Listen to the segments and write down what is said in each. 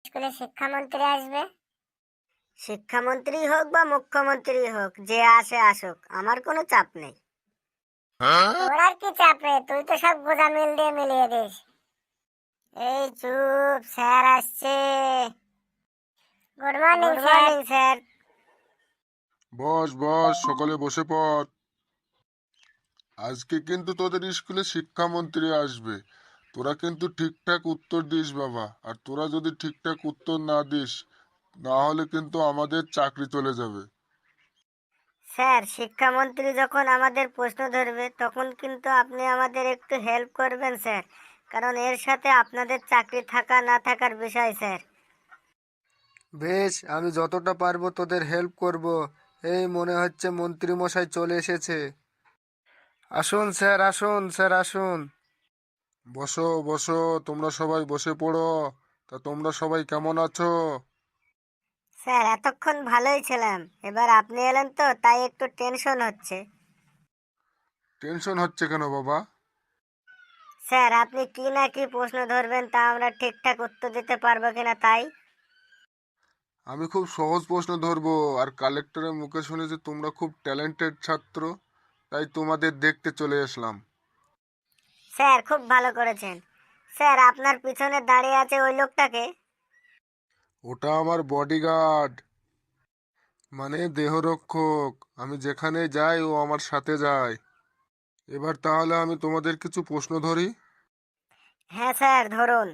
স্কুলে শিক্ষামন্ত্রী আসবে। শিক্ষামন্ত্রী হোক বা মুখ্যমন্ত্রী হোক, যে আসে আসুক, আমার কোনো চাপ নেই। তোর আর কি চাপ রে, তুই তো সব গোজামিল দিয়ে মিলিয়ে দিস। এই চুপ, স্যার আসছে। Good morning good sir. Morning sir. বস বস, সকালে বসে পড়। আজকে কিন্তু তোদের স্কুলে শিক্ষামন্ত্রী আসবে। তোরা কিন্তু ঠিকঠাক উত্তর দিস বাবা, আর তোরা যদি ঠিকঠাক উত্তর না দিস না হলে কিন্তু আমাদের চাকরি চলে যাবে। স্যার, শিক্ষামন্ত্রী যখন আমাদের প্রশ্ন ধরবে তখন কিন্তু আপনি আমাদের একটু হেল্প করবেন স্যার, কারণ এর সাথে আপনাদের চাকরি থাকা না থাকার বিষয় স্যার। বেশ, আমি যতটা পারবো তোদের হেল্প করব। এই মনে হচ্ছে মন্ত্রী মশাই চলে এসেছে। আসুন স্যার, আসুন স্যার, আসুন। বসো বসো, তোমরা সবাই বসে পড়ো। তা তোমরা সবাই কেমন আছো? স্যার, এতক্ষণ ভালোই ছিলাম, এবার আপনি এলেন তো তাই একটু টেনশন হচ্ছে। টেনশন হচ্ছে কেন বাবা? স্যার, আপনি কি না কি প্রশ্ন ধরবেন তা আমরা ঠিকঠাক উত্তর দিতে পারবো কিনা তাই। আমি খুব সহজ প্রশ্ন ধরবো, আর কালেক্টরের মুখে শুনেছি তোমরা খুব ট্যালেন্টেড ছাত্র, তাই তোমাদের দেখতে চলে আসলাম। স্যার, খুব ভালো করেছেন। স্যার, আপনার পিছনে দাঁড়িয়ে আছে ওই লোকটাকে? ওটা আমার বডিগার্ড, মানে দেহরক্ষক। আমি যেখানে যাই ও আমার সাথে যায়। এবার তাহলে আমি তোমাদের কিছু প্রশ্ন ধরি। হ্যাঁ স্যার, ধরুন।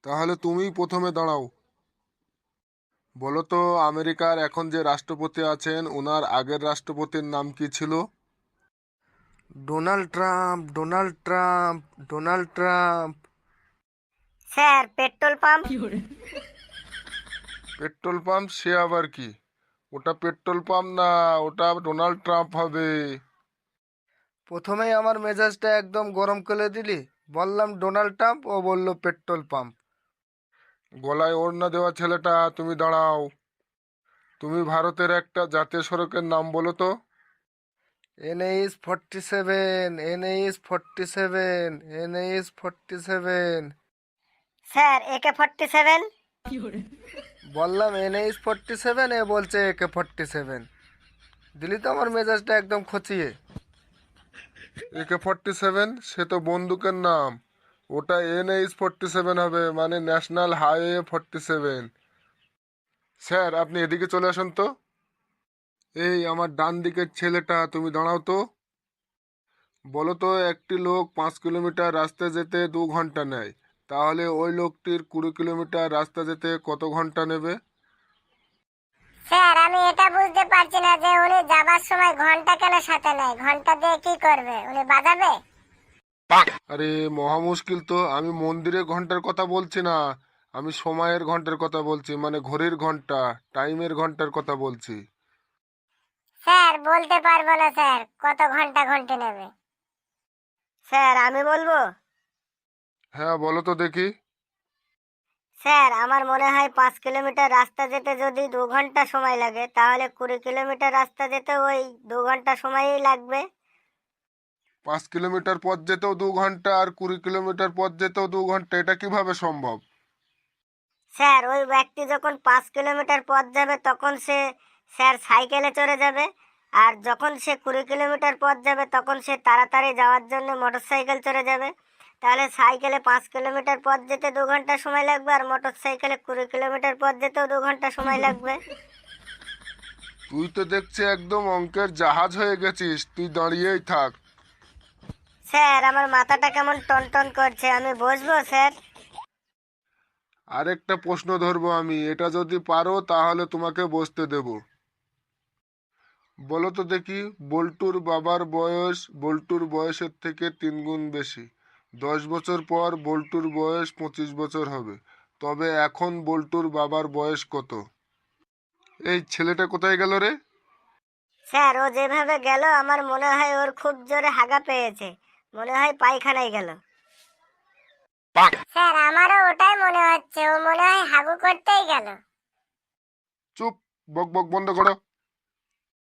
তাহলে তুমিই প্রথমে দাঁড়াও। বলো তো, আমেরিকার এখন যে রাষ্ট্রপতি আছেন ওনার আগের রাষ্ট্রপতির নাম কি ছিল? Donald Trump, Donald Trump, Donald Trump. Sir, petrol pump. Petrol pump? সে আবার কি? ওটা পেট্রোল পাম্প না, ওটা ডোনাল্ড ট্রাম্প হবে। প্রথমেই আমার মেজাজটা একদম গরম করে দিলি। বললাম ডোনাল্ড ট্রাম্প, ও বলল পেট্রোল পাম্প। গলায় ওড়না দেওয়া ছেলেটা, তুমি দাঁড়াও। তুমি ভারতের একটা জাতীয় সড়কের নাম বলো তো। NH-47, NH-47, NH-47। Sir, AK-47। বললাম NH-47, এ বলছে AK-47। দিলি তো আমার মেজাজটা একদম খচিয়ে। AK-47? সে তো বন্দুকের নাম। ওটা NH-47 হবে, মানে ন্যাশনাল হাইওয়ে 47। স্যার, আপনি এদিকে চলে আসুন তো। এই আমার ডান দিকের ছেলেটা, তুমি দাঁড়াও তো। বলো তো, একটি লোক 5 কিলোমিটার রাস্তা যেতে 2 ঘন্টা নেয়, তাহলে ওই লোকটির 20 কিলোমিটার রাস্তা যেতে কত ঘন্টা নেবে? স্যার, আমি এটা বুঝতে পারছি না যে উনি যাবার সময় ঘন্টা কেন সাথে নেয়, ঘন্টা দিয়ে কি করবে, উনি বাজাবে? আরে মহা মুশকিল তো, আমি মন্দিরের ঘন্টার কথা বলছি না, আমি সময়ের ঘন্টার কথা বলছি, মানে ঘড়ির ঘন্টা, টাইমের ঘন্টার কথা বলছি। স্যার, বলতে পারবো না স্যার কত ঘন্টা ঘন্টা নেবে। স্যার, আমি বলবো। হ্যাঁ বলো তো দেখি। স্যার, আমার মনে হয় 5 কিলোমিটার রাস্তা যেতে যদি 2 ঘন্টা সময় লাগে, তাহলে 20 কিলোমিটার রাস্তা যেতে ওই 2 ঘন্টা সময়ই লাগবে। 5 কিলোমিটার পথ যেতেও 2 ঘন্টা আর 20 কিলোমিটার পথ যেতেও 2 ঘন্টা, এটা কিভাবে সম্ভব? স্যার, ওই ব্যক্তি যখন 5 কিলোমিটার পথ যাবে তখন সে, স্যার, সাইকেলে চড়ে যাবে। আর যখন সে 20 কিলোমিটার পথ যাবে তখন সে তাড়াতাড়ি যাওয়ার জন্য মোটর সাইকেল চড়ে যাবে। তাহলে সাইকেলে 5 কিলোমিটার পথ যেতে 2 ঘন্টা সময় লাগবে, আর মোটর সাইকেলে 20 কিলোমিটার পথ যেতেও 2 ঘন্টা সময় লাগবে। তুই তো দেখছি একদম অঙ্কের জাহাজ হয়ে গেছিস, তুই দাঁড়িয়েই থাক। স্যার, আমার মাথাটা কেমন টনটন করছে, আমি বসবো স্যার? আরেকটা প্রশ্ন ধরবো আমি, এটা যদি পারো তাহলে তোমাকে বসতে দেব। বলো তো দেখি, বল্টুর বাবার বয়স বল্টুর বয়সের থেকে 3 গুণ বেশি। 10 বছর পর বল্টুর বয়স 25 বছর হবে, তবে এখন বল্টুর বাবার বয়স কত? এই ছেলেটা কোথায় গেল রে? স্যার, ও যেভাবে গেল আমার মনে হয় ওর খুব জোরে হাগা পেয়েছে, মনে হয় পায়খানায় গেল। স্যার, আমারও ওটাই মনে হচ্ছে, ও মনে হয় হাগু করতেই গেল। চুপ, বক বক বন্ধ করো।